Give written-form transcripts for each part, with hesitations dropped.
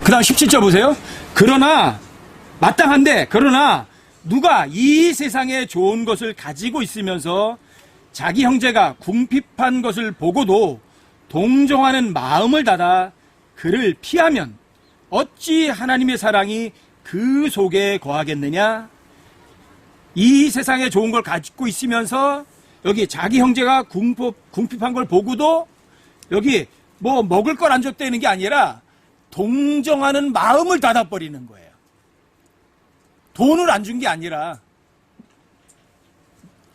그 다음 17절 보세요. 그러나 마땅한데 그러나 누가 이 세상에 좋은 것을 가지고 있으면서 자기 형제가 궁핍한 것을 보고도 동정하는 마음을 닫아 그를 피하면 어찌 하나님의 사랑이 그 속에 거하겠느냐. 이 세상에 좋은 걸 가지고 있으면서 여기 자기 형제가 궁핍한 걸 보고도 여기 뭐 먹을 걸 안 줬다는 게 아니라 동정하는 마음을 닫아버리는 거예요. 돈을 안 준 게 아니라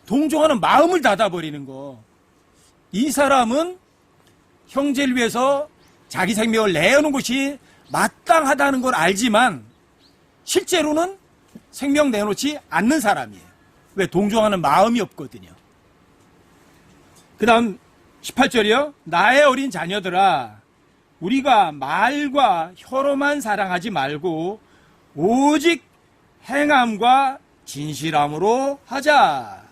동정하는 마음을 닫아버리는 거. 이 사람은 형제를 위해서 자기 생명을 내어놓은 것이 마땅하다는 걸 알지만 실제로는 생명 내놓지 않는 사람이에요. 왜? 동정하는 마음이 없거든요. 그 다음 18절이요. 나의 어린 자녀들아, 우리가 말과 혀로만 사랑하지 말고 오직 행함과 진실함으로 하자.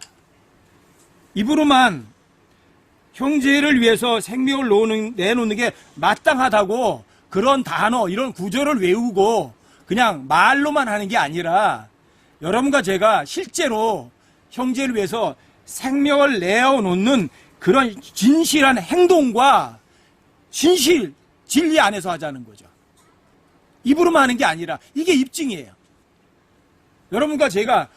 입으로만 형제를 위해서 생명을 내놓는 게 마땅하다고 그런 단어, 이런 구절을 외우고 그냥 말로만 하는 게 아니라 여러분과 제가 실제로 형제를 위해서 생명을 내어놓는 그런 진실한 행동과 진리 안에서 하자는 거죠. 입으로만 하는 게 아니라 이게 입증이에요. 여러분과 제가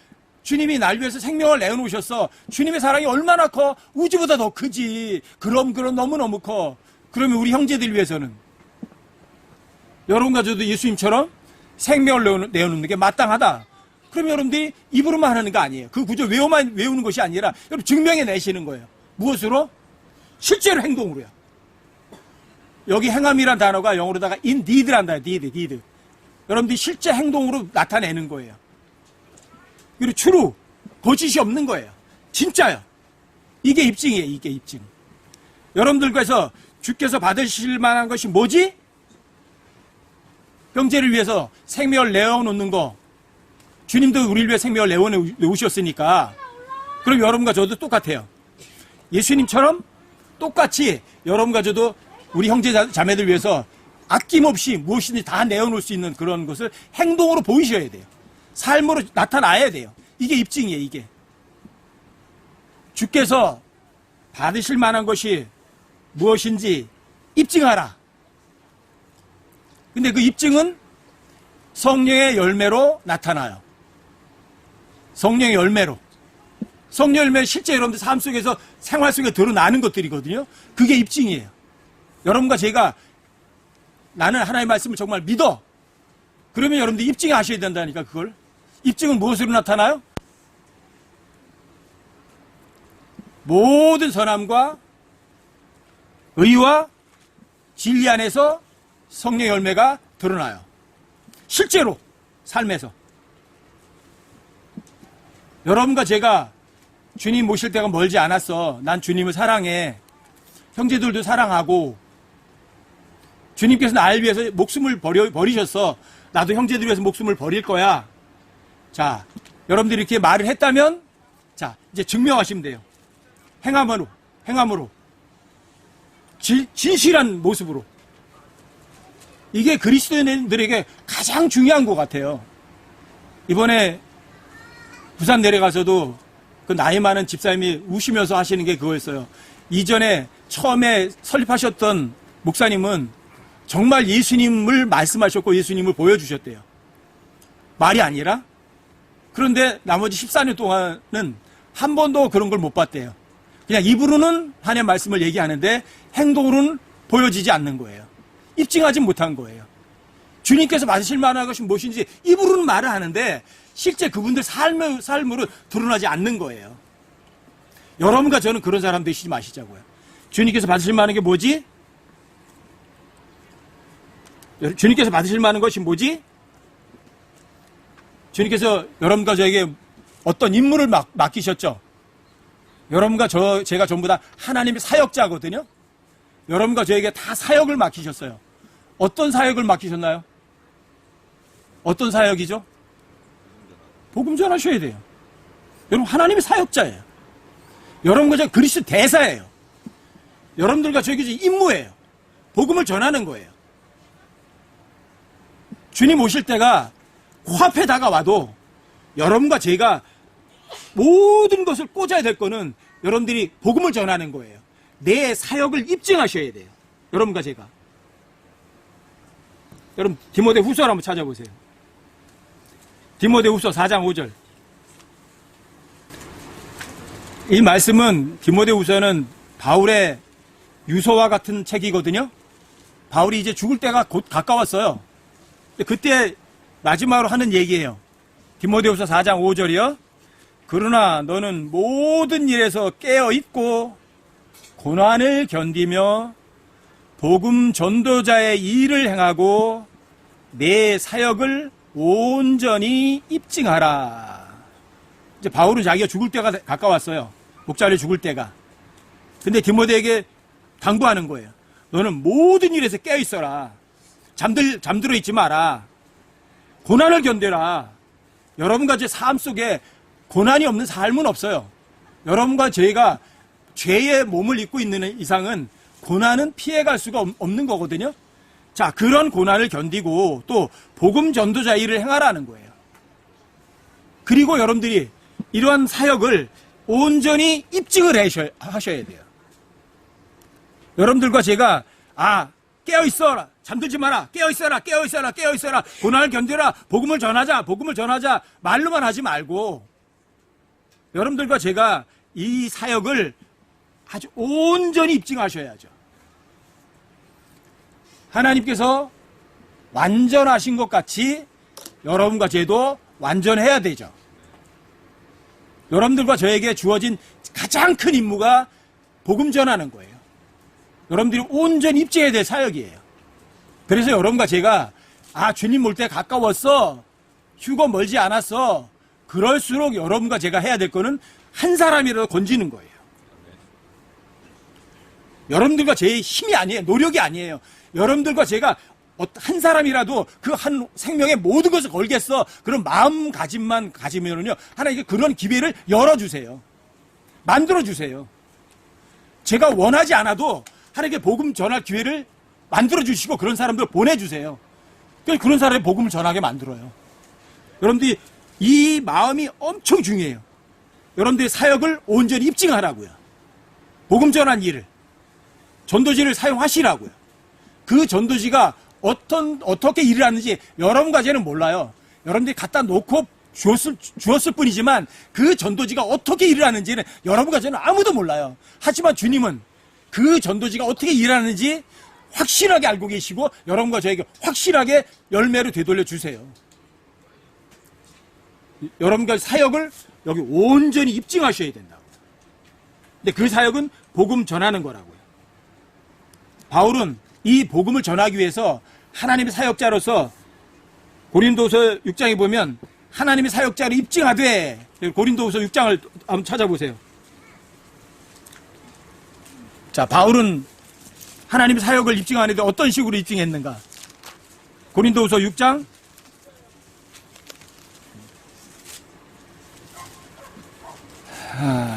주님이 날 위해서 생명을 내어놓으셨어. 주님의 사랑이 얼마나 커? 우주보다 더 크지. 그럼 너무너무 커. 그러면 우리 형제들 위해서는 여러분과 저도 예수님처럼 생명을 내어놓는 게 마땅하다. 그러면 여러분들이 입으로만 하는 거 아니에요. 그 구절 외우는 것이 아니라 여러분 증명해 내시는 거예요. 무엇으로? 실제로 행동으로요. 여기 행함이란 단어가 영어로다가 indeed란 단어예요. deed. 여러분들이 실제 행동으로 나타내는 거예요. 그리고 true, 거짓이 없는 거예요. 진짜요. 이게 입증이에요. 이게 입증. 여러분들께서 주께서 받으실 만한 것이 뭐지? 형제를 위해서 생명을 내어놓는 거. 주님도 우리를 위해 생명을 내어놓으셨으니까 그럼 여러분과 저도 똑같아요. 예수님처럼 똑같이 여러분과 저도 우리 형제 자매들 위해서 아낌없이 무엇이든지 다 내어놓을 수 있는 그런 것을 행동으로 보이셔야 돼요. 삶으로 나타나야 돼요. 이게 입증이에요. 이게 주께서 받으실 만한 것이 무엇인지 입증하라. 근데 그 입증은 성령의 열매로 나타나요. 성령의 열매로. 성령 열매는 실제 여러분들 삶 속에서 생활 속에 드러나는 것들이거든요. 그게 입증이에요. 여러분과 제가 나는 하나님의 말씀을 정말 믿어. 그러면 여러분들 입증하셔야 된다니까. 그걸. 입증은 무엇으로 나타나요? 모든 선함과 의와 진리 안에서 성령의 열매가 드러나요. 실제로 삶에서. 여러분과 제가 주님 모실 때가 멀지 않았어. 난 주님을 사랑해. 형제들도 사랑하고 주님께서 날 위해서 목숨을 버리셨어. 나도 형제들 위해서 목숨을 버릴 거야. 자, 여러분들이 이렇게 말을 했다면 자, 이제 증명하시면 돼요. 행함으로 진실한 모습으로. 이게 그리스도인들에게 가장 중요한 것 같아요. 이번에 부산 내려가서도 그 나이 많은 집사님이 우시면서 하시는 게 그거였어요. 이전에 처음에 설립하셨던 목사님은 정말 예수님을 말씀하셨고 예수님을 보여주셨대요. 말이 아니라. 그런데 나머지 14년 동안은 한 번도 그런 걸 못 봤대요. 그냥 입으로는 하나님의 말씀을 얘기하는데 행동으로는 보여지지 않는 거예요. 입증하지 못한 거예요. 주님께서 받으실 만한 것이 무엇인지 입으로는 말을 하는데 실제 그분들 삶으로 드러나지 않는 거예요. 여러분과 저는 그런 사람 되시지 마시자고요. 주님께서 받으실 만한 게 뭐지? 주님께서 받으실 만한 것이 뭐지? 주님께서 여러분과 저에게 어떤 임무를 맡기셨죠? 여러분과 제가 전부 다 하나님의 사역자거든요? 여러분과 저에게 다 사역을 맡기셨어요. 어떤 사역을 맡기셨나요? 어떤 사역이죠? 복음 전하셔야 돼요. 여러분, 하나님의 사역자예요. 여러분과 저 그리스도 대사예요. 여러분들과 저에게 임무예요. 복음을 전하는 거예요. 주님 오실 때가 코앞에 다가와도 여러분과 제가 모든 것을 꽂아야 될 거는 여러분들이 복음을 전하는 거예요. 내 사역을 입증하셔야 돼요. 여러분과 제가. 여러분 디모데후서를 한번 찾아보세요. 디모데후서 4장 5절. 이 말씀은 디모데후서는 바울의 유서와 같은 책이거든요. 바울이 이제 죽을 때가 곧 가까웠어요. 그때 마지막으로 하는 얘기예요. 디모데후서 4장 5절이요. 그러나 너는 모든 일에서 깨어있고 고난을 견디며 복음 전도자의 일을 행하고 내 사역을 온전히 입증하라. 이제 바울은 자기가 죽을 때가 가까웠어요. 목자를 죽을 때가. 근데 디모데에게 당부하는 거예요. 너는 모든 일에서 깨어있어라. 잠들어 있지 마라. 고난을 견뎌라. 여러분과 제 삶 속에 고난이 없는 삶은 없어요. 여러분과 저희가 죄의 몸을 입고 있는 이상은 고난은 피해갈 수가 없는 거거든요. 자, 그런 고난을 견디고 또 복음 전도자 일을 행하라는 거예요. 그리고 여러분들이 이러한 사역을 온전히 입증을 하셔야 돼요. 여러분들과 제가 깨어있어라. 잠들지 마라. 깨어있어라. 깨어있어라. 깨어있어라. 고난을 견뎌라. 복음을 전하자. 복음을 전하자. 말로만 하지 말고 여러분들과 제가 이 사역을 아주 온전히 입증하셔야죠. 하나님께서 완전하신 것 같이 여러분과 저도 완전해야 되죠. 여러분들과 저에게 주어진 가장 큰 임무가 복음 전하는 거예요. 여러분들이 온전히 입증해야 될 사역이에요. 그래서 여러분과 제가 주님 올 때 가까웠어. 휴거 멀지 않았어. 그럴수록 여러분과 제가 해야 될 거는 한 사람이라도 건지는 거예요. 여러분들과 제 힘이 아니에요. 노력이 아니에요. 여러분들과 제가 한 사람이라도 그 한 생명의 모든 것을 걸겠어. 그런 마음가짐만 가지면은요, 하나님께 그런 기회를 열어주세요. 만들어주세요. 제가 원하지 않아도 하나님께 복음 전할 기회를 만들어주시고 그런 사람들 보내주세요. 그런 사람이 복음을 전하게 만들어요. 여러분들이 이 마음이 엄청 중요해요. 여러분들의 사역을 온전히 입증하라고요. 복음 전한 일을. 전도지를 사용하시라고요. 그 전도지가 어떻게 일을 하는지 여러분과 저는 몰라요. 여러분들이 갖다 놓고 주었을 뿐이지만 그 전도지가 어떻게 일을 하는지는 여러분과 저는 아무도 몰라요. 하지만 주님은 그 전도지가 어떻게 일하는지 확실하게 알고 계시고 여러분과 저에게 확실하게 열매로 되돌려 주세요. 여러분과 사역을 여기 온전히 입증하셔야 된다고. 근데 그 사역은 복음 전하는 거라고요. 바울은 이 복음을 전하기 위해서 하나님의 사역자로서 고린도서 6장에 보면 하나님의 사역자로 입증하되, 고린도서 6장을 한번 찾아보세요. 자, 바울은 하나님의 사역을 입증하는데 어떤 식으로 입증했는가? 고린도서 6장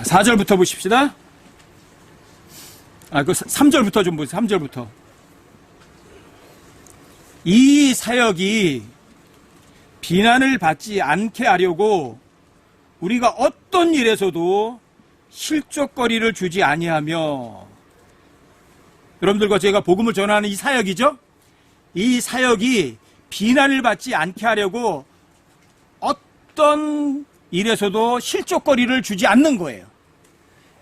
4절부터 보십시다. 그 3절부터 좀 보세요. 3절부터. 이 사역이 비난을 받지 않게 하려고 우리가 어떤 일에서도 실족거리를 주지 아니하며, 여러분들과 제가 복음을 전하는 이 사역이죠. 이 사역이 비난을 받지 않게 하려고 어떤 일에서도 실족거리를 주지 않는 거예요.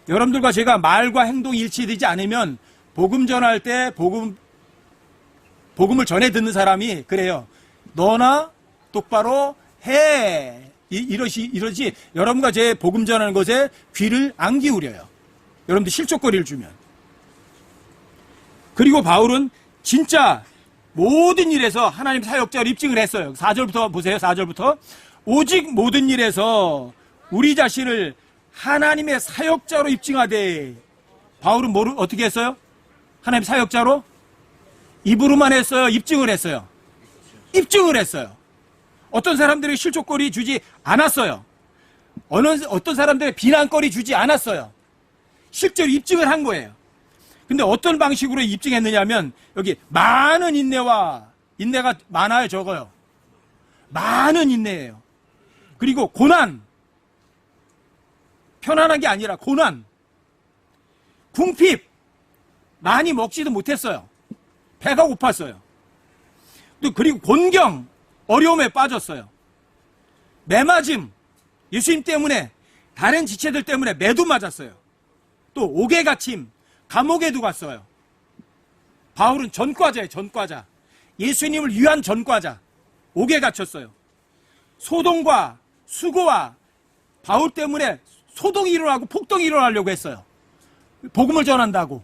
여러분들과 제가 말과 행동이 일치되지 않으면 복음 전할 때 복음을 전해 듣는 사람이 그래요. 너나 똑바로 해. 이러지 여러분과 제 복음 전하는 것에 귀를 안 기울여요. 여러분들 실족거리를 주면. 그리고 바울은 진짜 모든 일에서 하나님 사역자로 입증을 했어요. 4절부터 보세요. 4절부터. 오직 모든 일에서 우리 자신을 하나님의 사역자로 입증하되, 바울은 어떻게 했어요? 하나님 사역자로? 입으로만 했어요? 입증을 했어요? 입증을 했어요. 어떤 사람들이 실족거리 주지 않았어요. 어떤 사람들이 비난거리 주지 않았어요. 실제로 입증을 한 거예요. 근데 어떤 방식으로 입증했느냐 하면, 여기 많은 인내가 많아요, 적어요? 많은 인내예요. 그리고 고난, 편안한 게 아니라 고난, 궁핍, 많이 먹지도 못했어요. 배가 고팠어요. 또 그리고 곤경, 어려움에 빠졌어요. 매맞음, 예수님 때문에, 다른 지체들 때문에 매도 맞았어요. 또 옥에 갇힘, 감옥에도 갔어요. 바울은 전과자예요, 전과자. 예수님을 위한 전과자. 옥에 갇혔어요. 소동과 수고와 바울 때문에 소동이 일어나고 폭동이 일어나려고 했어요. 복음을 전한다고.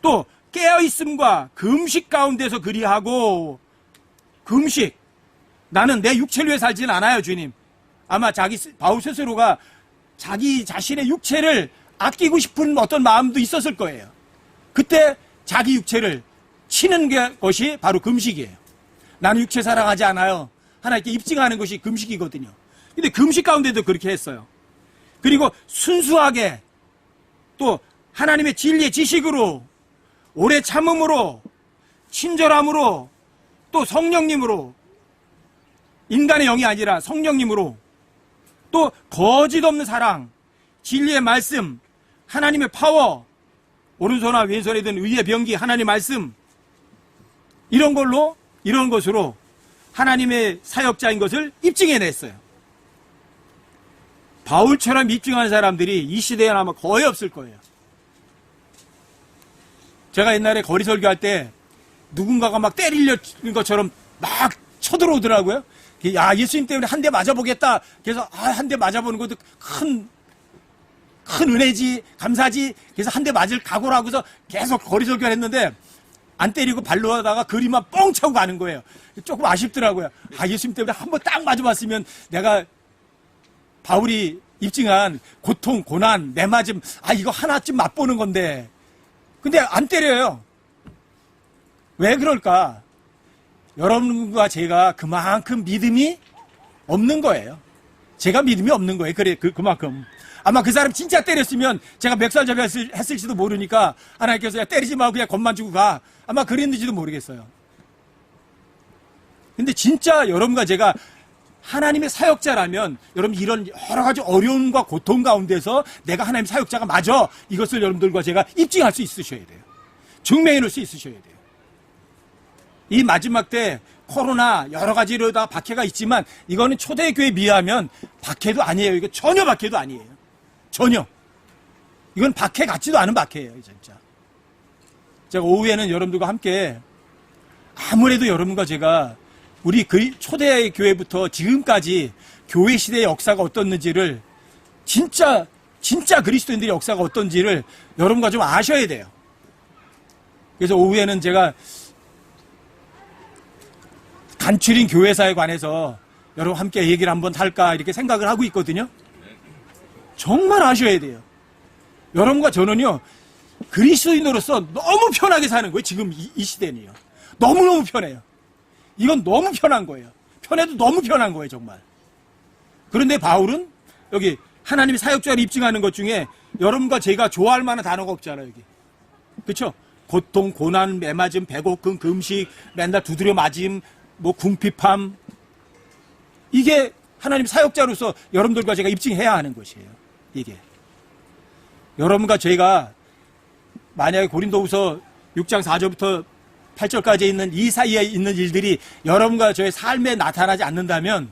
또 깨어있음과 금식 가운데서 그리하고, 금식. 나는 내 육체를 위해 살지는 않아요, 주님. 아마 바울 스스로가 자기 자신의 육체를 아끼고 싶은 어떤 마음도 있었을 거예요. 그때 자기 육체를 치는 것이 바로 금식이에요. 나는 육체 사랑하지 않아요. 하나님께 입증하는 것이 금식이거든요. 근데 금식 가운데도 그렇게 했어요. 그리고 순수하게 또 하나님의 진리의 지식으로, 오래 참음으로, 친절함으로, 또 성령님으로, 인간의 영이 아니라 성령님으로, 또 거짓 없는 사랑, 진리의 말씀, 하나님의 파워, 오른손과 왼손에 든 의의 병기, 하나님의 말씀, 이런 걸로, 이런 것으로 하나님의 사역자인 것을 입증해냈어요. 바울처럼 입증하는 사람들이 이 시대에는 아마 거의 없을 거예요. 제가 옛날에 거리 설교할 때 누군가가 막 때리려는 것처럼 막 쳐들어오더라고요. 야, 예수님 때문에 한 대 맞아보겠다. 그래서 한 대 맞아보는 것도 큰 은혜지, 감사지. 그래서 한 대 맞을 각오를 하고서 계속 거리 설교를 했는데 안 때리고 발로 하다가 그리만 뻥 차고 가는 거예요. 조금 아쉽더라고요. 예수님 때문에 한 번 딱 맞아봤으면 내가 바울이 입증한 고통, 고난, 매맞음, 이거 하나쯤 맛보는 건데. 근데 안 때려요. 왜 그럴까? 여러분과 제가 그만큼 믿음이 없는 거예요. 제가 믿음이 없는 거예요. 그래, 그만큼. 아마 그 사람 진짜 때렸으면 제가 멱살잡이 했을지도 모르니까 하나님께서 야, 때리지 말고 그냥 겁만 주고 가. 아마 그랬는지도 모르겠어요. 근데 진짜 여러분과 제가 하나님의 사역자라면 여러분 이런 여러 가지 어려움과 고통 가운데서 내가 하나님의 사역자가 맞아. 이것을 여러분들과 제가 입증할 수 있으셔야 돼요. 증명해 놓을 수 있으셔야 돼요. 이 마지막 때 코로나 여러 가지로 다 박해가 있지만 이거는 초대교회에 비하면 박해도 아니에요. 이거 전혀 박해도 아니에요. 전혀. 이건 박해 같지도 않은 박해예요. 진짜. 제가 오후에는 여러분들과 함께 아무래도 여러분과 제가 우리 초대교회부터 지금까지 교회 시대의 역사가 어떻는지를 진짜 그리스도인들의 역사가 어떤지를 여러분과 좀 아셔야 돼요. 그래서 오후에는 제가 간추린 교회사에 관해서 여러분 함께 얘기를 한번 할까 이렇게 생각을 하고 있거든요. 정말 아셔야 돼요. 여러분과 저는요, 그리스도인으로서 너무 편하게 사는 거예요. 지금 이 시대는요. 너무너무 편해요. 이건 너무 편한 거예요. 편해도 너무 편한 거예요, 정말. 그런데 바울은 여기 하나님의 사역자를 입증하는 것 중에 여러분과 제가 좋아할 만한 단어가 없잖아요, 여기. 그렇죠? 고통, 고난, 매맞음, 배고픔, 금식, 맨날 두드려 맞음, 궁핍함. 이게 하나님 사역자로서 여러분들과 제가 입증해야 하는 것이에요. 이게. 여러분과 제가 만약에 고린도후서 6장 4절부터 8절까지 있는 이 사이에 있는 일들이 여러분과 저의 삶에 나타나지 않는다면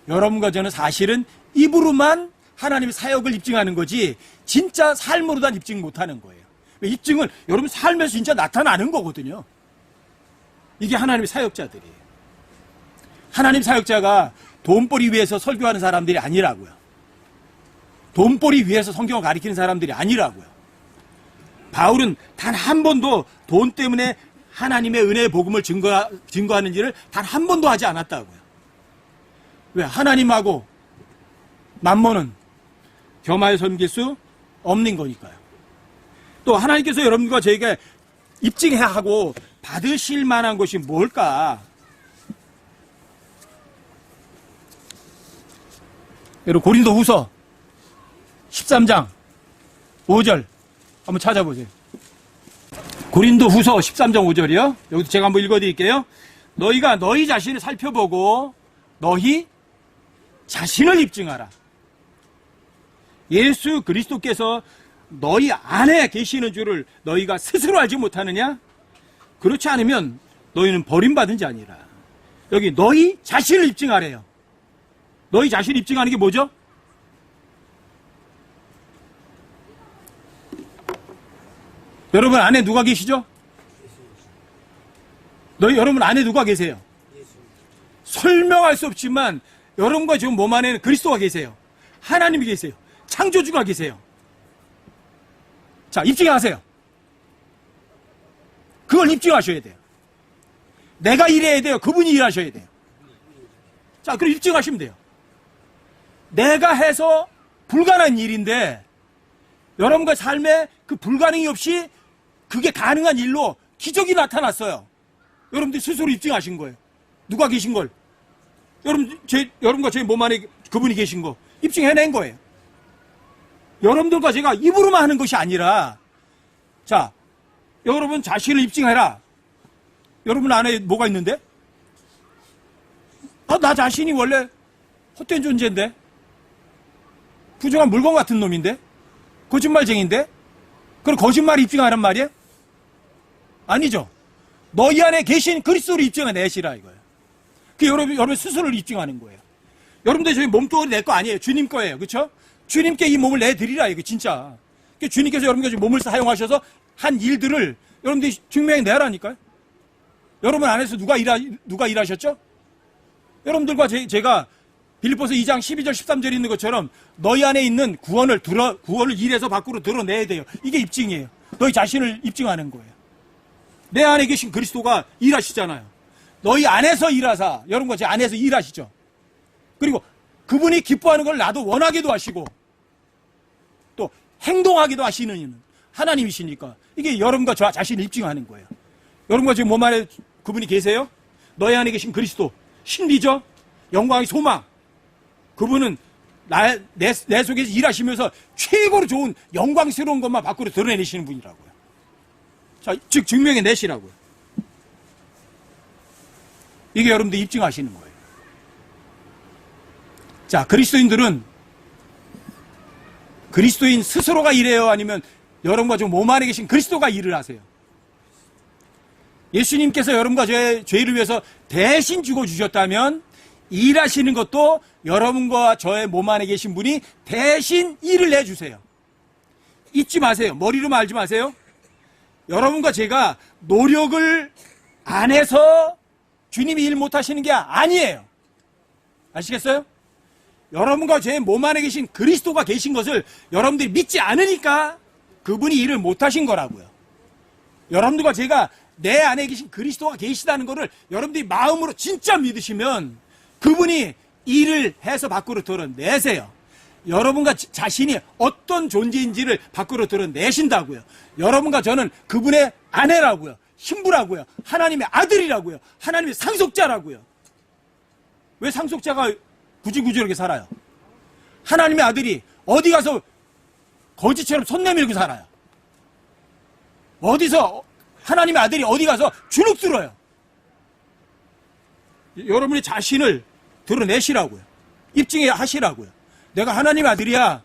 여러분과 저는 사실은 입으로만 하나님의 사역을 입증하는 거지 진짜 삶으로는 입증 못하는 거예요. 입증은 여러분 삶에서 진짜 나타나는 거거든요. 이게 하나님의 사역자들이에요. 하나님 사역자가 돈벌이 위해서 설교하는 사람들이 아니라고요. 돈벌이 위해서 성경을 가리키는 사람들이 아니라고요. 바울은 단 한 번도 돈 때문에 하나님의 은혜의 복음을 증거하는 일을 단 한 번도 하지 않았다고요. 왜? 하나님하고 만몬은 겸하여 섬길 수 없는 거니까요. 또 하나님께서 여러분과 저에게 입증해야 하고 받으실 만한 것이 뭘까? 여러분 고린도후서 13장 5절 한번 찾아보세요. 고린도후서 13장 5절이요. 여기도 제가 한번 읽어드릴게요. 너희가 너희 자신을 살펴보고 너희 자신을 입증하라. 예수 그리스도께서 너희 안에 계시는 줄을 너희가 스스로 알지 못하느냐? 그렇지 않으면 너희는 버림받은 자니라. 여기 너희 자신을 입증하래요. 너희 자신을 입증하는 게 뭐죠? 여러분 안에 누가 계시죠? 여러분 안에 누가 계세요? 설명할 수 없지만 여러분과 지금 몸 안에는 그리스도가 계세요. 하나님이 계세요. 창조주가 계세요. 자, 입증하세요. 그걸 입증하셔야 돼요. 내가 일해야 돼요. 그분이 일하셔야 돼요. 자, 그럼 입증하시면 돼요. 내가 해서 불가능한 일인데 여러분과 삶에 그 불가능이 없이 그게 가능한 일로 기적이 나타났어요. 여러분들 스스로 입증하신 거예요. 누가 계신 걸. 여러분과 제 몸 안에 그분이 계신 거 입증해낸 거예요. 여러분들과 제가 입으로만 하는 것이 아니라, 자, 여러분 자신을 입증해라. 여러분 안에 뭐가 있는데? 나 자신이 원래 헛된 존재인데? 부정한 물건 같은 놈인데? 거짓말쟁인데? 그럼 거짓말 입증하란 말이에요? 아니죠. 너희 안에 계신 그리스도를 입증해내시라 이거예요. 그 여러분 스스로를 입증하는 거예요. 여러분들 저희 몸뚱아리 내 거 아니에요. 주님 거예요. 그렇죠? 주님께 이 몸을 내드리라 이거 진짜. 주님께서 여러분께 몸을 사용하셔서 한 일들을 여러분들이 증명해내라니까요. 여러분 안에서 누가 일하셨죠? 여러분들과 제가 빌립보서 2장 12절 13절에 있는 것처럼 너희 안에 있는 구원을 일에서 밖으로 드러내야 돼요. 이게 입증이에요. 너희 자신을 입증하는 거예요. 내 안에 계신 그리스도가 일하시잖아요. 너희 안에서 일하사, 여러분과 제 안에서 일하시죠. 그리고 그분이 기뻐하는 걸 나도 원하기도 하시고 또 행동하기도 하시는 이는 하나님이시니까 이게 여러분과 저 자신을 입증하는 거예요. 여러분과 지금 몸 안에 그분이 계세요? 너희 안에 계신 그리스도, 신비죠? 영광의 소망. 그분은 내 속에서 일하시면서 최고로 좋은 영광스러운 것만 밖으로 드러내시는 분이라고요. 자, 즉 증명해내시라고요. 이게 여러분들 입증하시는 거예요. 자, 그리스도인들은 그리스도인 스스로가 일해요? 아니면 여러분과 좀 몸 안에 계신 그리스도가 일을 하세요? 예수님께서 여러분과 저의 죄를 위해서 대신 죽어주셨다면 일하시는 것도 여러분과 저의 몸 안에 계신 분이 대신 일을 내주세요. 잊지 마세요. 머리로만 알지 마세요. 여러분과 제가 노력을 안 해서 주님이 일 못하시는 게 아니에요. 아시겠어요? 여러분과 제 몸 안에 계신 그리스도가 계신 것을 여러분들이 믿지 않으니까 그분이 일을 못하신 거라고요. 여러분들과 제가 내 안에 계신 그리스도가 계시다는 것을 여러분들이 마음으로 진짜 믿으시면 그분이 일을 해서 밖으로 드러내세요. 여러분과 자신이 어떤 존재인지를 밖으로 드러내신다고요. 여러분과 저는 그분의 아내라고요. 신부라고요. 하나님의 아들이라고요. 하나님의 상속자라고요. 왜 상속자가 구질구질 이렇게 살아요? 하나님의 아들이 어디 가서 거지처럼 손 내밀고 살아요. 하나님의 아들이 어디 가서 주눅 들어요. 여러분의 자신을 드러내시라고요. 입증해 하시라고요. 내가 하나님의 아들이야.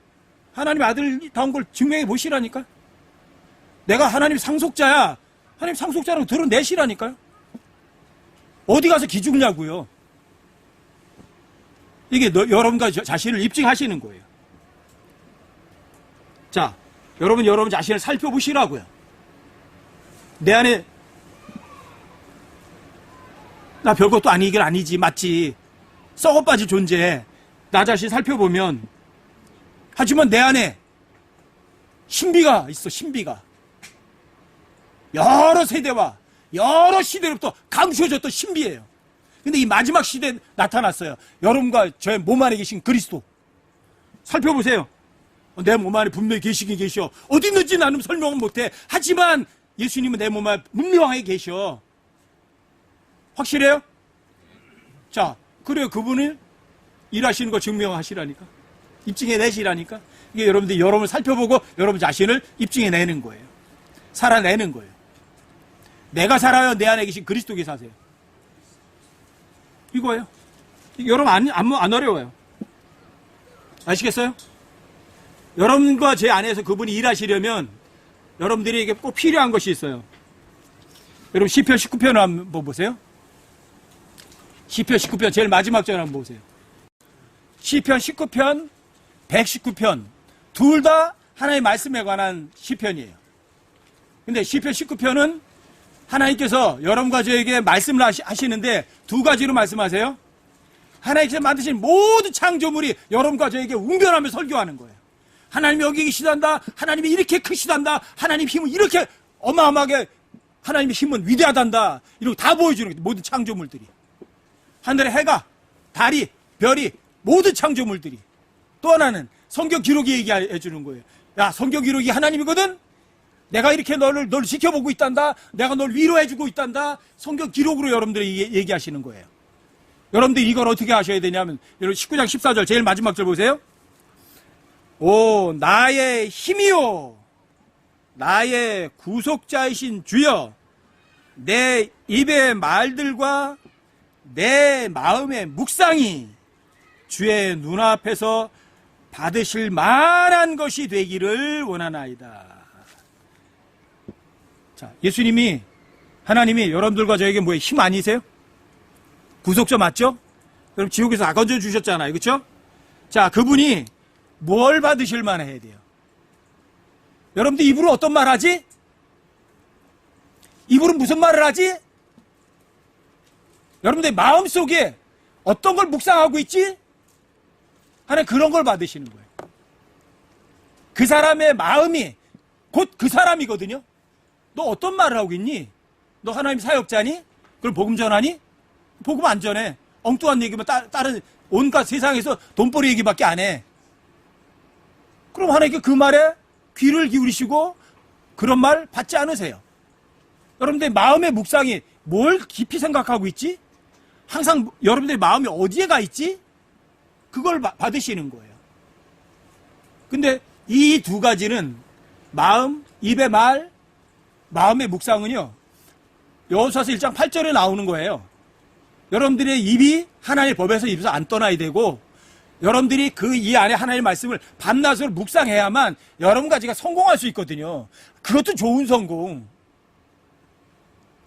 하나님의 아들다운 걸 증명해 보시라니까. 내가 하나님 상속자야. 하나님 상속자라고 드러내시라니까요. 어디 가서 기죽냐고요. 이게 여러분과 자신을 입증하시는 거예요. 자, 여러분 자신을 살펴보시라고요. 내 안에 나 별것도 아니긴 아니지, 맞지. 썩어빠질 존재. 나 자신 살펴보면 하지만 내 안에 신비가 있어. 신비가 여러 세대와 여러 시대로부터 감추어졌던 신비예요. 근데 이 마지막 시대에 나타났어요. 여러분과 저의 몸 안에 계신 그리스도 살펴보세요. 내 몸 안에 분명히 계시긴 계셔. 어디 있는지 나는 설명은 못해. 하지만 예수님은 내 몸 안에 분명하게 계셔. 확실해요? 자, 그래요. 그분을 일하시는 거 증명하시라니까. 입증해내시라니까. 이게 여러분들이 여러분을 살펴보고 여러분 자신을 입증해내는 거예요. 살아내는 거예요. 내가 살아요. 내 안에 계신 그리스도께 사세요. 이거예요. 여러분 안 어려워요. 아시겠어요? 여러분과 제 안에서 그분이 일하시려면 여러분들에게 꼭 필요한 것이 있어요. 여러분 시편 19편을 한번 보세요. 시편 19편 제일 마지막 절 한번 보세요. 시편 19편, 119편 둘 다 하나님의 말씀에 관한 시편이에요. 근데 시편 19편은 하나님께서 여러분과 저에게 말씀을 하시는데 두 가지로 말씀하세요. 하나님께서 만드신 모든 창조물이 여러분과 저에게 웅변하며 설교하는 거예요. 하나님이 여기 계시단다. 하나님이 이렇게 크시단다. 하나님 힘은 이렇게 어마어마하게 하나님의 힘은 위대하단다. 이러고 다 보여주는 거예요. 모든 창조물들이. 하늘의 해가, 달이, 별이, 모든 창조물들이. 또 하나는 성경 기록이 얘기해 주는 거예요. 야, 성경 기록이 하나님이거든? 내가 이렇게 널 지켜보고 있단다. 내가 널 위로해주고 있단다. 성경 기록으로 여러분들이 얘기하시는 거예요. 여러분들 이걸 어떻게 하셔야 되냐면, 여러분 19장 14절 제일 마지막 절 보세요. 오, 나의 힘이요. 나의 구속자이신 주여. 내 입의 말들과 내 마음의 묵상이 주의 눈앞에서 받으실 만한 것이 되기를 원하나이다. 자, 예수님이, 하나님이 여러분들과 저에게 뭐예요? 힘 아니세요? 구속자 맞죠? 그럼 지옥에서 다 건져주셨잖아요. 그렇죠? 자, 그분이 뭘 받으실 만해 해야 돼요? 여러분들 입으로 어떤 말 하지? 입으로 무슨 말을 하지? 여러분들 마음속에 어떤 걸 묵상하고 있지? 하나님 그런 걸 받으시는 거예요. 그 사람의 마음이 곧 그 사람이거든요. 너 어떤 말을 하고 있니? 너 하나님 사역자니? 그럼 복음 전하니? 복음 안 전해. 엉뚱한 얘기만 다른 온갖 세상에서 돈벌이 얘기밖에 안 해. 그럼 하나님께 그 말에 귀를 기울이시고 그런 말 받지 않으세요. 여러분들 마음의 묵상이 뭘 깊이 생각하고 있지? 항상 여러분들의 마음이 어디에 가 있지? 그걸 받으시는 거예요. 근데 이 두 가지는 마음, 입의 말, 마음의 묵상은요. 여호수아서 1장 8절에 나오는 거예요. 여러분들의 입이 하나님의 법에서 입에서 안 떠나야 되고 여러분들이 그 이 안에 하나님의 말씀을 밤낮으로 묵상해야만 여러분 가지가 성공할 수 있거든요. 그것도 좋은 성공.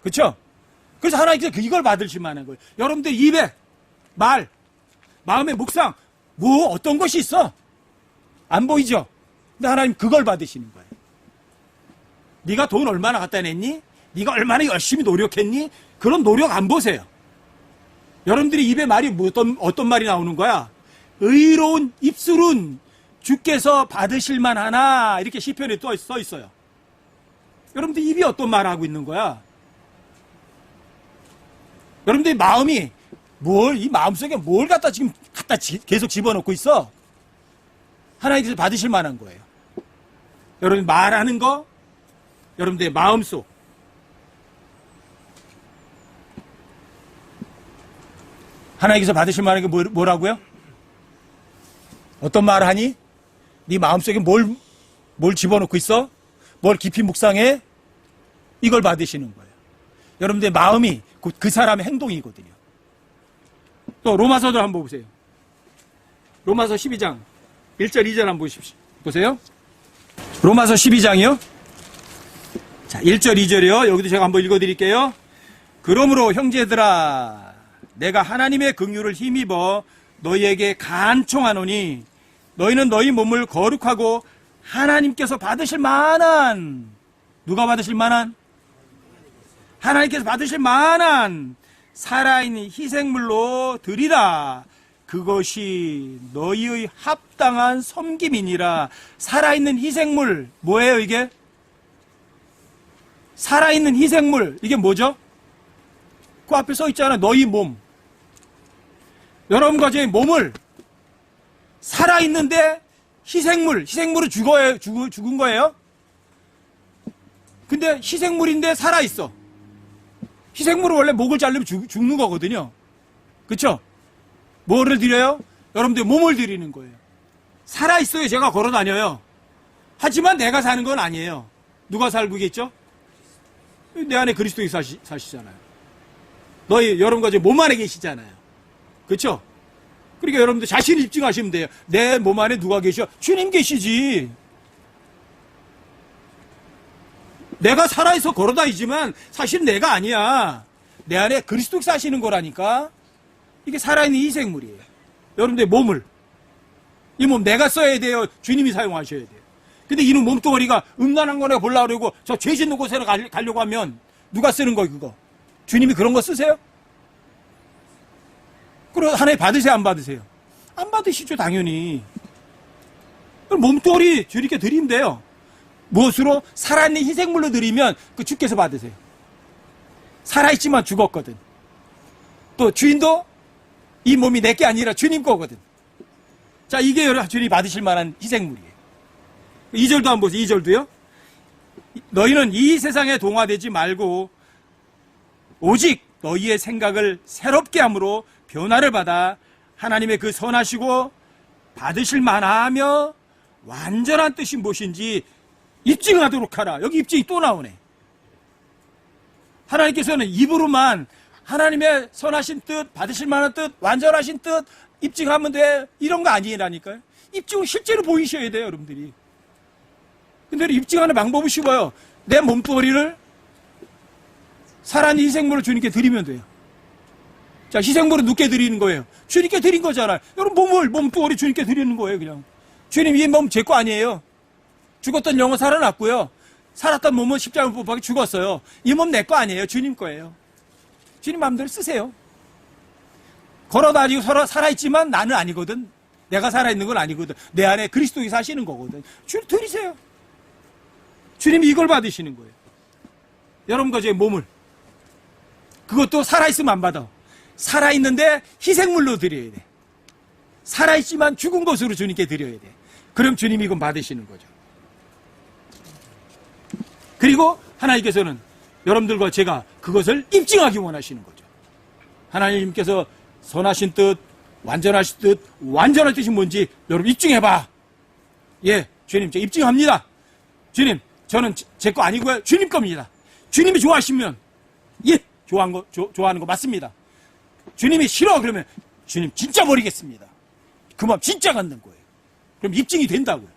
그렇죠? 그래서 하나님께서 이걸 받으실 만한 거예요. 여러분들 입에 말, 마음의 묵상, 뭐 어떤 것이 있어? 안 보이죠? 근데 하나님 그걸 받으시는 거예요. 네가 돈 얼마나 갖다 냈니? 네가 얼마나 열심히 노력했니? 그런 노력 안 보세요. 여러분들이 입에 말이 어떤 말이 나오는 거야? 의로운 입술은 주께서 받으실 만하나 이렇게 시편에 또 써 있어요. 여러분들 입이 어떤 말을 하고 있는 거야? 여러분들의 마음이 이 마음속에 뭘 갖다 계속 집어넣고 있어? 하나님께서 받으실 만한 거예요. 여러분 말하는 거, 여러분들의 마음속. 하나님께서 받으실 만한 게 뭐라고요? 어떤 말을 하니? 네 마음속에 뭘 집어넣고 있어? 뭘 깊이 묵상해? 이걸 받으시는 거예요. 여러분들의 마음이 곧 그 사람의 행동이거든요. 또 로마서도 한번 보세요. 로마서 12장 1절 2절 한번 보세요. 로마서 12장이요. 자, 1절 2절이요. 여기도 제가 한번 읽어드릴게요. 그러므로 형제들아 내가 하나님의 긍휼을 힘입어 너희에게 간청하노니 너희는 너희 몸을 거룩하고 하나님께서 받으실 만한, 누가 받으실 만한? 하나님께서 받으실 만한 살아있는 희생물로 드리라. 그것이 너희의 합당한 섬김이니라. 살아있는 희생물 뭐예요 이게? 살아있는 희생물 이게 뭐죠? 그 앞에 써 있잖아. 너희 몸. 여러분과 제 몸을 살아있는데 희생물을 죽은 거예요. 근데 희생물인데 살아있어. 희생물은 원래 목을 자르면 죽는 거거든요. 그쵸? 뭐를 드려요? 여러분들 몸을 드리는 거예요. 살아있어요. 제가 걸어 다녀요. 하지만 내가 사는 건 아니에요. 누가 살고 있겠죠? 내 안에 그리스도가 사시잖아요. 여러분과 제 몸 안에 계시잖아요. 그렇죠? 그러니까 여러분들 자신을 입증하시면 돼요. 내 몸 안에 누가 계셔? 주님 계시지. 내가 살아있어 걸어다니지만 사실은 내가 아니야. 내 안에 그리스도께서 사시는 거라니까. 이게 살아있는 희생물이에요. 여러분들 몸을, 이 몸 내가 써야 돼요? 주님이 사용하셔야 돼요? 근데 이놈 몸뚱어리가 음란한 거나 보려고 그러고 저 죄 짓는 곳에 가려고 하면 누가 쓰는 거예요, 그거? 주님이 그런 거 쓰세요? 그럼 하나님 받으세요, 안 받으세요? 안 받으시죠, 당연히. 그럼 몸뚱어리 주님께 드리면 돼요. 무엇으로? 살아있는 희생물로 드리면 그 주께서 받으세요. 살아있지만 죽었거든. 또 주인도 이 몸이 내게 아니라 주님 거거든. 자, 이게 주님이 받으실 만한 희생물이에요. 2절도 한번 보세요. 2절도요. 너희는 이 세상에 동화되지 말고 오직 너희의 생각을 새롭게 함으로 변화를 받아 하나님의 그 선하시고 받으실 만하며 완전한 뜻이 무엇인지 입증하도록 하라. 여기 입증이 또 나오네. 하나님께서는 입으로만 하나님의 선하신 뜻, 받으실 만한 뜻, 완전하신 뜻 입증하면 돼. 이런 거 아니라니까요. 입증을 실제로 보이셔야 돼요, 여러분들이. 근데 입증하는 방법은 쉬워요. 내 몸뚱어리를 살아있는 희생물을 주님께 드리면 돼요. 자, 희생물은 누구께 드리는 거예요? 주님께 드린 거잖아요. 여러분 몸뚱어리 주님께 드리는 거예요, 그냥. 주님, 이 몸 제 거 아니에요. 죽었던 영혼 살아났고요. 살았던 몸은 십자가를 못 박혀 죽었어요. 이 몸 내 거 아니에요. 주님 거예요. 주님 마음대로 쓰세요. 걸어다니고 살아있지만 나는 아니거든. 내가 살아있는 건 아니거든. 내 안에 그리스도가 사시는 거거든. 주님 드리세요. 주님이 이걸 받으시는 거예요. 여러분과 제 몸을. 그것도 살아있으면 안 받아. 살아있는데 희생물로 드려야 돼. 살아있지만 죽은 것으로 주님께 드려야 돼. 그럼 주님이 이건 받으시는 거죠. 그리고 하나님께서는 여러분들과 제가 그것을 입증하기 원하시는 거죠. 하나님께서 선하신 뜻, 완전하신 뜻, 완전한 뜻이 뭔지 여러분 입증해봐. 예, 주님, 제가 입증합니다. 주님, 저는 제 거 아니고요. 주님 겁니다. 주님이 좋아하시면, 예, 좋아하는 거 맞습니다. 주님이 싫어 그러면 주님 진짜 버리겠습니다. 그 마음 진짜 갖는 거예요. 그럼 입증이 된다고요.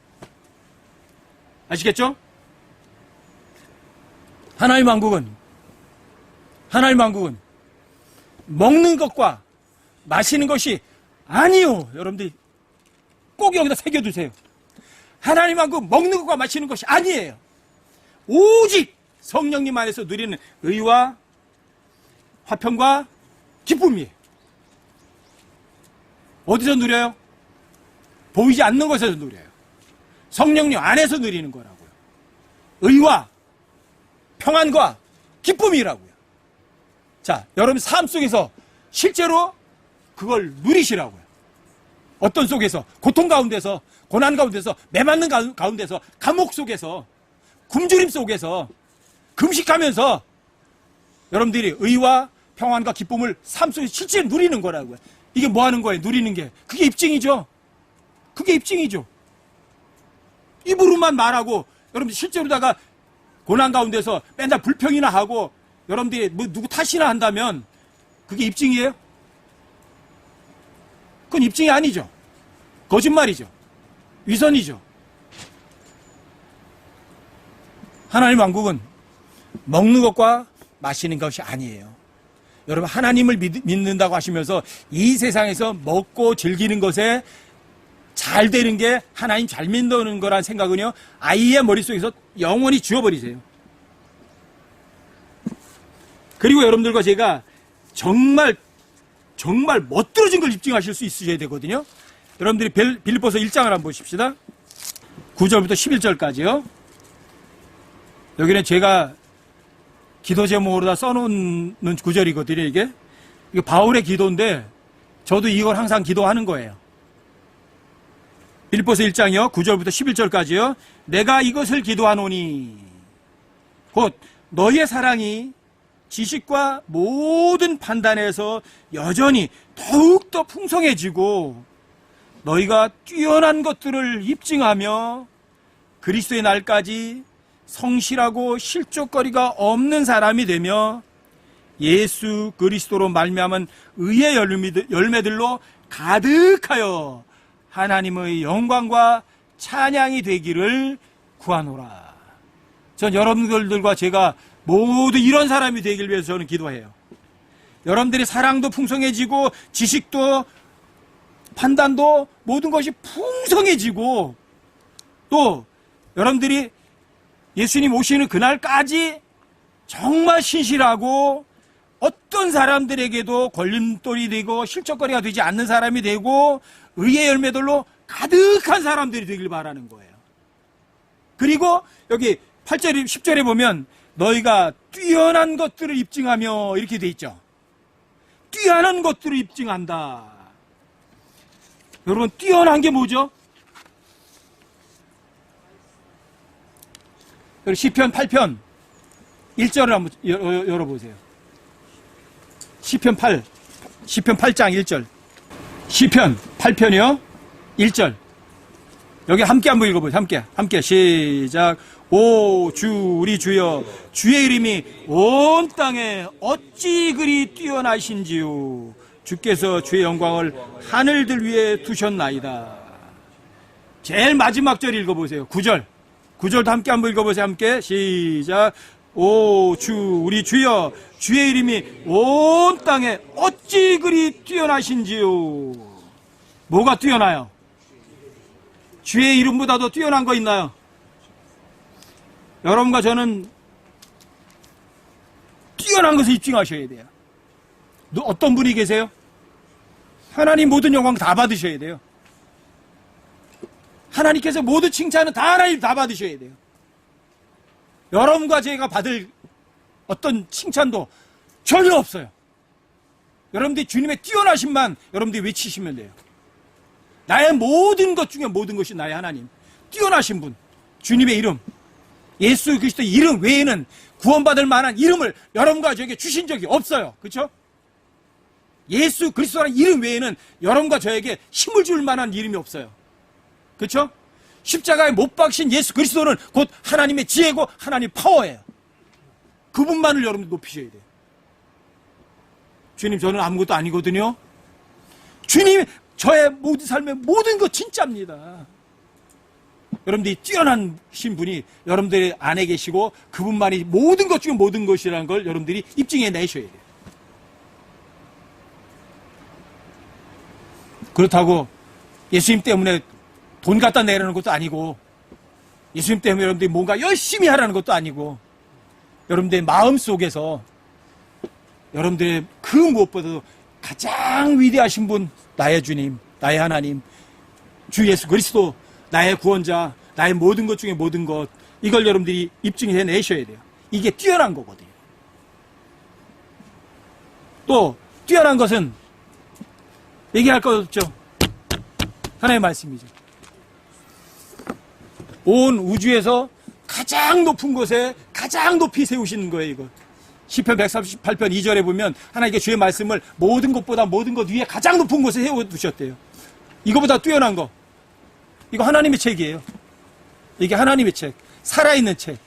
아시겠죠? 하나님 왕국은 먹는 것과 마시는 것이 아니요. 여러분들이 꼭 여기다 새겨두세요. 하나님 왕국 먹는 것과 마시는 것이 아니에요. 오직 성령님 안에서 누리는 의와 화평과 기쁨이에요. 어디서 누려요? 보이지 않는 것에서 누려요. 성령님 안에서 누리는 거라고요. 의와 평안과 기쁨이라고요. 자, 여러분 삶 속에서 실제로 그걸 누리시라고요. 어떤 속에서? 고통 가운데서, 고난 가운데서, 매맞는 가운데서, 감옥 속에서, 굶주림 속에서, 금식하면서 여러분들이 의와 평안과 기쁨을 삶 속에서 실제로 누리는 거라고요. 이게 뭐 하는 거예요? 누리는 게. 그게 입증이죠. 그게 입증이죠. 입으로만 말하고 여러분들 실제로다가 고난 가운데서 맨날 불평이나 하고 여러분들이 뭐 누구 탓이나 한다면 그게 입증이에요? 그건 입증이 아니죠. 거짓말이죠. 위선이죠. 하나님 왕국은 먹는 것과 마시는 것이 아니에요. 여러분 하나님을 믿는다고 하시면서 이 세상에서 먹고 즐기는 것에 잘 되는 게 하나님 잘 믿는 거란 생각은요 아이의 머릿속에서 영원히 지워버리세요. 그리고 여러분들과 제가 정말 멋들어진 걸 입증하실 수 있으셔야 되거든요. 여러분들이 빌립보서 1장을 한번 보십시다. 9절부터 11절까지요. 여기는 제가 기도 제목으로 다 써놓는 구절이거든요, 이게. 이거 바울의 기도인데, 저도 이걸 항상 기도하는 거예요. 빌립보서 1장이요, 9절부터 11절까지요. 내가 이것을 기도하노니, 곧 너희의 사랑이 지식과 모든 판단에서 여전히 더욱더 풍성해지고, 너희가 뛰어난 것들을 입증하며, 그리스도의 날까지 성실하고 실족거리가 없는 사람이 되며 예수 그리스도로 말미암은 의의 열매들로 가득하여 하나님의 영광과 찬양이 되기를 구하노라. 전 여러분들과 제가 모두 이런 사람이 되길 위해서 저는 기도해요. 여러분들이 사랑도 풍성해지고 지식도 판단도 모든 것이 풍성해지고 또 여러분들이 예수님 오시는 그날까지 정말 신실하고 어떤 사람들에게도 걸림돌이 되고 실적거리가 되지 않는 사람이 되고 의의 열매들로 가득한 사람들이 되길 바라는 거예요. 그리고 여기 8절, 10절에 보면 너희가 뛰어난 것들을 입증하며 이렇게 돼 있죠. 뛰어난 것들을 입증한다. 여러분, 뛰어난 게 뭐죠? 시편 8편 1절을 한번 열어보세요. 시편 8장 1절. 시편 8편이요 1절. 여기 함께 한번 읽어보세요. 함께 시작. 오 주 우리 주여, 주의 이름이 온 땅에 어찌 그리 뛰어나신지요. 주께서 주의 영광을 하늘들 위에 두셨나이다. 제일 마지막 절 읽어보세요. 9절. 9절도 함께 한번 읽어보세요. 함께 시작. 오 주 우리 주여, 주의 이름이 온 땅에 어찌 그리 뛰어나신지요. 뭐가 뛰어나요? 주의 이름보다도 뛰어난 거 있나요? 여러분과 저는 뛰어난 것을 입증하셔야 돼요. 어떤 분이 계세요? 하나님 모든 영광 다 받으셔야 돼요. 하나님께서 모든 칭찬은 다 하나님 다 받으셔야 돼요. 여러분과 제가 받을 어떤 칭찬도 전혀 없어요. 여러분들이 주님의 뛰어나심만 여러분들이 외치시면 돼요. 나의 모든 것 중에 모든 것이 나의 하나님, 뛰어나신 분, 주님의 이름, 예수 그리스도의 이름 외에는 구원받을 만한 이름을 여러분과 저에게 주신 적이 없어요. 그렇죠? 예수 그리스도라는 이름 외에는 여러분과 저에게 힘을 줄 만한 이름이 없어요. 그렇죠? 십자가에 못 박신 예수 그리스도는 곧 하나님의 지혜고 하나님의 파워예요. 그분만을 여러분들 높이셔야 돼요. 주님, 저는 아무것도 아니거든요. 주님, 저의 모든 삶의 모든 것 진짜입니다. 여러분들이 뛰어나신 분이 여러분들 안에 계시고 그분만이 모든 것 중에 모든 것이라는 걸 여러분들이 입증해 내셔야 돼요. 그렇다고 예수님 때문에 돈 갖다 내라는 것도 아니고, 예수님 때문에 여러분들이 뭔가 열심히 하라는 것도 아니고, 여러분들의 마음 속에서 여러분들의 그 무엇보다도 가장 위대하신 분, 나의 주님, 나의 하나님, 주 예수 그리스도, 나의 구원자, 나의 모든 것 중에 모든 것, 이걸 여러분들이 입증해 내셔야 돼요. 이게 뛰어난 거거든요. 또 뛰어난 것은 얘기할 것 없죠. 하나님의 말씀이죠. 온 우주에서 가장 높은 곳에 가장 높이 세우시는 거예요, 이거. 시편 138편 2절에 보면 하나님께 주의 말씀을 모든 것보다 모든 것 위에 가장 높은 곳에 세워두셨대요. 이거보다 뛰어난 거. 이거 하나님의 책이에요. 이게 하나님의 책. 살아있는 책.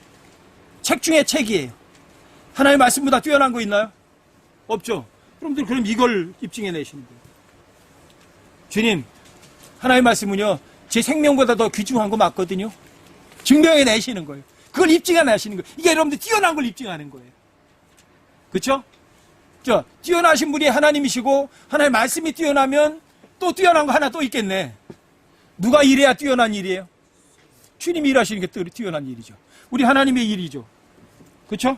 책 중에 책이에요. 하나님의 말씀보다 뛰어난 거 있나요? 없죠. 여러분들 그럼 이걸 입증해 내시는 거예요. 주님, 하나님의 말씀은요, 제 생명보다 더 귀중한 거 맞거든요. 증명해 내시는 거예요. 그걸 입증해 내시는 거예요. 이게 여러분들 뛰어난 걸 입증하는 거예요. 그렇죠? 뛰어나신 분이 하나님이시고 하나님의 말씀이 뛰어나면 또 뛰어난 거 하나 또 있겠네. 누가 일해야 뛰어난 일이에요? 주님이 일하시는 게 뛰어난 일이죠. 우리 하나님의 일이죠. 그렇죠?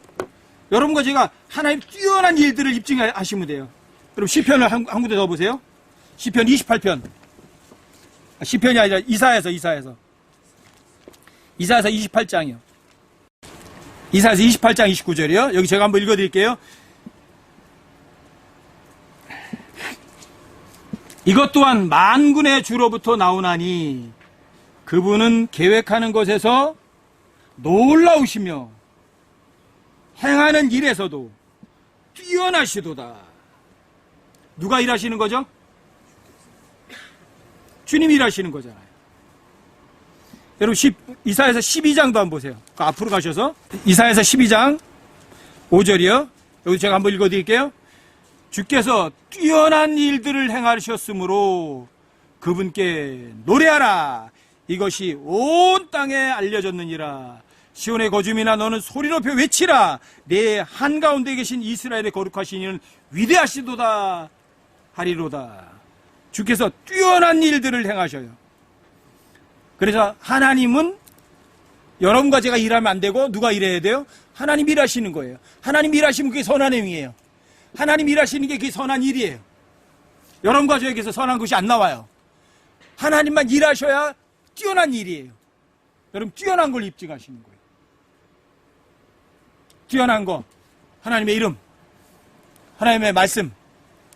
여러분과 제가 하나님 뛰어난 일들을 입증하시면 돼요. 그럼 시편을 한 군데 더 보세요. 시편 28편. 시편이 아니라 이사야서 28장이요. 이사야서 28장 29절이요. 여기 제가 한번 읽어드릴게요. 이것 또한 만군의 주로부터 나오나니 그분은 계획하는 것에서 놀라우시며 행하는 일에서도 뛰어나시도다. 누가 일하시는 거죠? 주님이 일하시는 거잖아요. 여러분 이사야서 12장도 한번 보세요. 그 앞으로 가셔서 이사야서 12장 5절이요. 여기 제가 한번 읽어드릴게요. 주께서 뛰어난 일들을 행하셨으므로 그분께 노래하라. 이것이 온 땅에 알려졌느니라. 시온의 거주민아 너는 소리 높여 외치라. 내 한가운데 계신 이스라엘의 거룩하신 이는 위대하시도다 하리로다. 주께서 뛰어난 일들을 행하셔요. 그래서 하나님은 여러분과 제가 일하면 안 되고 누가 일해야 돼요? 하나님 일하시는 거예요. 하나님 일하시면 그게 선한 행위예요. 하나님 일하시는 게 그게 선한 일이에요. 여러분과 저에게서 선한 것이 안 나와요. 하나님만 일하셔야 뛰어난 일이에요. 여러분 뛰어난 걸 입증하시는 거예요. 뛰어난 거, 하나님의 이름, 하나님의 말씀,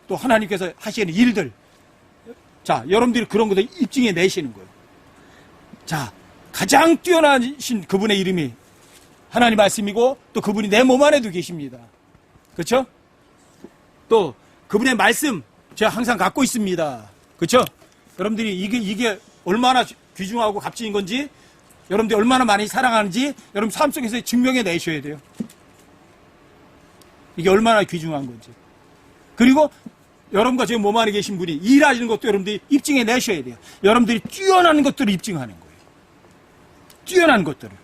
또 하나님께서 하시는 일들. 자, 여러분들이 그런 것들 입증해 내시는 거예요. 자, 가장 뛰어나신 그분의 이름이 하나님 말씀이고 또 그분이 내 몸 안에도 계십니다. 그렇죠? 또 그분의 말씀 제가 항상 갖고 있습니다. 그렇죠? 여러분들이 이게 얼마나 귀중하고 값진 건지, 여러분들이 얼마나 많이 사랑하는지 여러분 삶 속에서 증명해 내셔야 돼요. 이게 얼마나 귀중한 건지. 그리고 여러분과 제 몸 안에 계신 분이 일하시는 것도 여러분들이 입증해 내셔야 돼요. 여러분들이 뛰어난 것들을 입증하는 거예요. 뛰어난 것들을.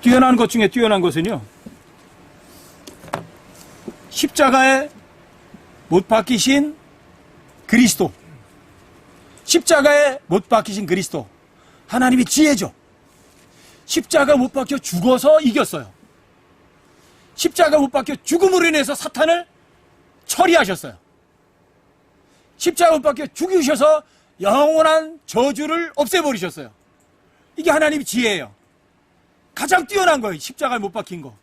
뛰어난 것 중에 뛰어난 것은요, 십자가에 못 박히신 그리스도. 십자가에 못 박히신 그리스도. 하나님의 지혜죠. 십자가 못 박혀 죽어서 이겼어요. 십자가 못 박혀 죽음으로 인해서 사탄을 처리하셨어요. 십자가 못 박혀 죽이셔서 영원한 저주를 없애버리셨어요. 이게 하나님의 지혜예요. 가장 뛰어난 거예요. 십자가에 못 박힌 거.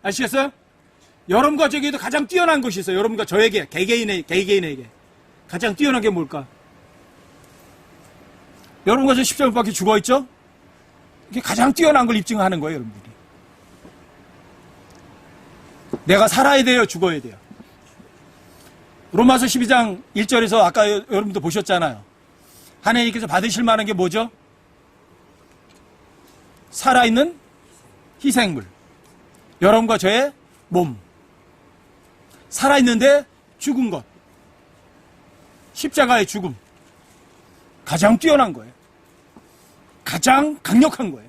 아시겠어요? 여러분과 저에게도 가장 뛰어난 것이 있어요. 여러분과 저에게, 개개인에게. 가장 뛰어난 게 뭘까? 여러분과 저 십자가 못 박혀 죽어있죠? 이게 가장 뛰어난 걸 입증하는 거예요, 여러분들이. 내가 살아야 돼요, 죽어야 돼요. 로마서 12장 1절에서 아까 여러분도 보셨잖아요. 하나님께서 받으실 만한 게 뭐죠? 살아있는 희생물. 여러분과 저의 몸. 살아있는데 죽은 것. 십자가의 죽음. 가장 뛰어난 거예요. 가장 강력한 거예요.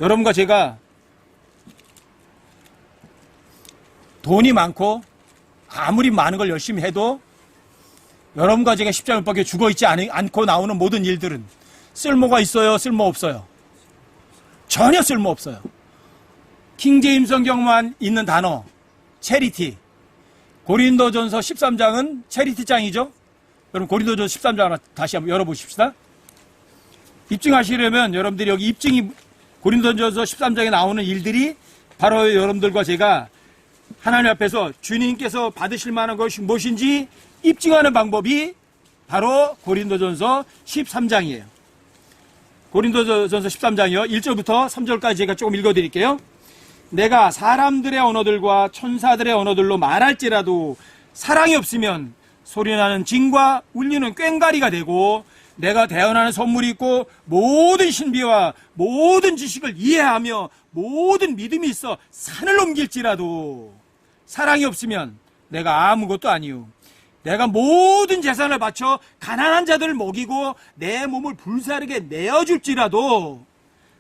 여러분과 제가 돈이 많고 아무리 많은 걸 열심히 해도 여러분과 제가 십자가에 못 박혀 죽어있지 않고 나오는 모든 일들은 쓸모가 있어요? 쓸모 없어요? 전혀 쓸모 없어요. 킹제임스 성경만 있는 단어 체리티. 고린도전서 13장은 체리티장이죠. 여러분 고린도전서 13장 하나 다시 한번 열어보십시다. 입증하시려면 여러분들이 여기 입증이 고린도전서 13장에 나오는 일들이 바로 여러분들과 제가 하나님 앞에서 주님께서 받으실 만한 것이 무엇인지 입증하는 방법이 바로 고린도전서 13장이에요. 고린도전서 13장이요. 1절부터 3절까지 제가 조금 읽어드릴게요. 내가 사람들의 언어들과 천사들의 언어들로 말할지라도 사랑이 없으면 소리나는 징과 울리는 꽹과리가 되고 내가 대언하는 선물이 있고 모든 신비와 모든 지식을 이해하며 모든 믿음이 있어 산을 넘길지라도 사랑이 없으면 내가 아무것도 아니요. 내가 모든 재산을 바쳐 가난한 자들을 먹이고 내 몸을 불사르게 내어줄지라도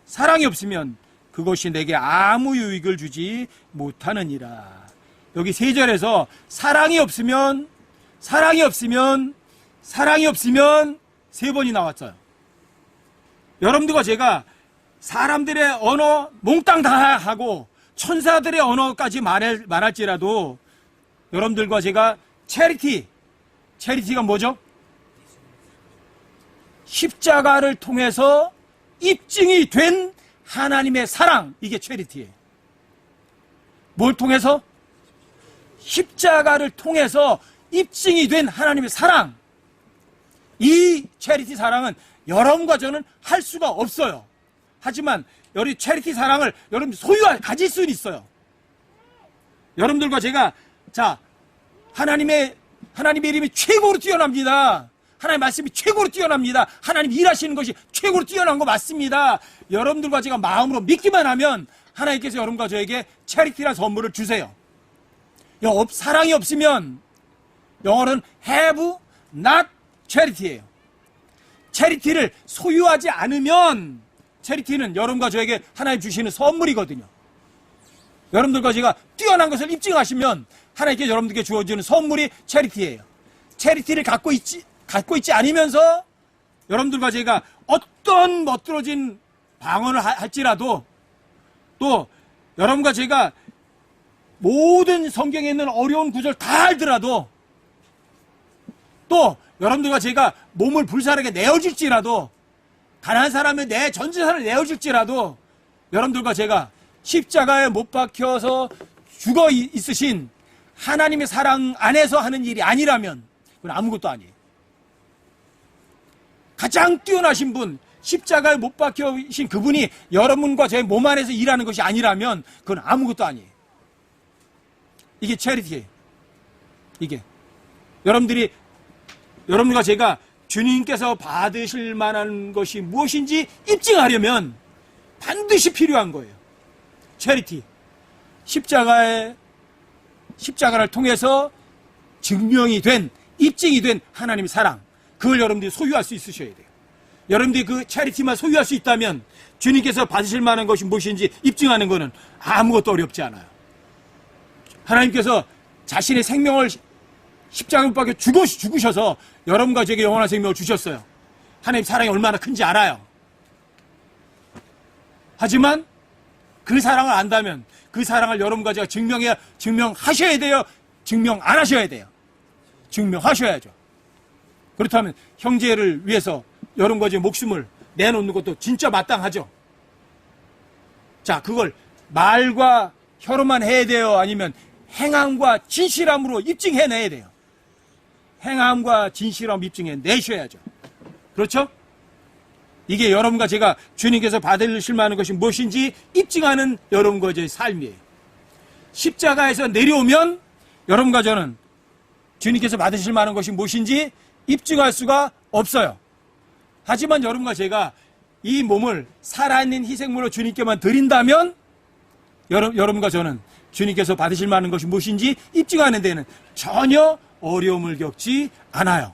사랑이 없으면 그것이 내게 아무 유익을 주지 못하느니라. 여기 3절에서 사랑이 없으면 3번이 나왔어요. 여러분들과 제가 사람들의 언어 몽땅 다 하고 천사들의 언어까지 말할지라도 여러분들과 제가 체리티가 뭐죠? 십자가를 통해서 입증이 된 하나님의 사랑, 이게 체리티예요. 뭘 통해서? 십자가를 통해서 입증이 된 하나님의 사랑. 이 체리티 사랑은 여러분과 저는 할 수가 없어요. 하지만 여기 체리티 사랑을 여러분 가질 수는 있어요. 여러분들과 제가 하나님의 이름이 최고로 뛰어납니다. 하나님 말씀이 최고로 뛰어납니다. 하나님 일하시는 것이 최고로 뛰어난 거 맞습니다. 여러분들과 제가 마음으로 믿기만 하면 하나님께서 여러분과 저에게 체리티라는 선물을 주세요. 사랑이 없으면 영어로는 have not charity예요. 체리티를 소유하지 않으면 체리티는 여러분과 저에게 하나님 주시는 선물이거든요. 여러분들과 제가 뛰어난 것을 입증하시면 하나님께 여러분들께 주어지는 선물이 체리티예요. 체리티를 갖고 있지 않으면서 여러분들과 제가 어떤 멋들어진 방언을 할지라도 또 여러분과 제가 모든 성경에 있는 어려운 구절 다 알더라도 또 여러분들과 제가 몸을 불사르게 내어줄지라도 가난한 사람의 내 전 재산을 내어줄지라도 여러분들과 제가 십자가에 못 박혀서 죽어 있으신 하나님의 사랑 안에서 하는 일이 아니라면 그건 아무것도 아니에요. 가장 뛰어나신 분, 십자가에 못 박혀신 그분이 여러분과 제 몸 안에서 일하는 것이 아니라면 그건 아무것도 아니에요. 이게 체리티예요. 이게 여러분과 제가 주님께서 받으실 만한 것이 무엇인지 입증하려면 반드시 필요한 거예요. 체리티. 십자가를 통해서 증명이 된, 입증이 된 하나님의 사랑. 그걸 여러분들이 소유할 수 있으셔야 돼요. 여러분들이 그 체리티만 소유할 수 있다면 주님께서 받으실 만한 것이 무엇인지 입증하는 것은 아무것도 어렵지 않아요. 하나님께서 자신의 생명을 십자가에 못 박혀 죽으셔서 여러분과 제게 영원한 생명을 주셨어요. 하나님 사랑이 얼마나 큰지 알아요. 하지만 그 사랑을 안다면 그 사랑을 여러분과 제가 증명하셔야 돼요. 증명 안 하셔야 돼요. 증명하셔야죠. 그렇다면 형제를 위해서 여러분과 제 목숨을 내놓는 것도 진짜 마땅하죠. 자, 그걸 말과 혀로만 해야 돼요? 아니면 행함과 진실함으로 입증해내야 돼요? 행함과 진실함 입증해내셔야죠. 그렇죠? 이게 여러분과 제가 주님께서 받으실 만한 것이 무엇인지 입증하는 여러분과 저의 삶이에요. 십자가에서 내려오면 여러분과 저는 주님께서 받으실 만한 것이 무엇인지 입증할 수가 없어요. 하지만 여러분과 제가 이 몸을 살아있는 희생물로 주님께만 드린다면 여러분과 저는 주님께서 받으실 만한 것이 무엇인지 입증하는 데는 전혀 어려움을 겪지 않아요.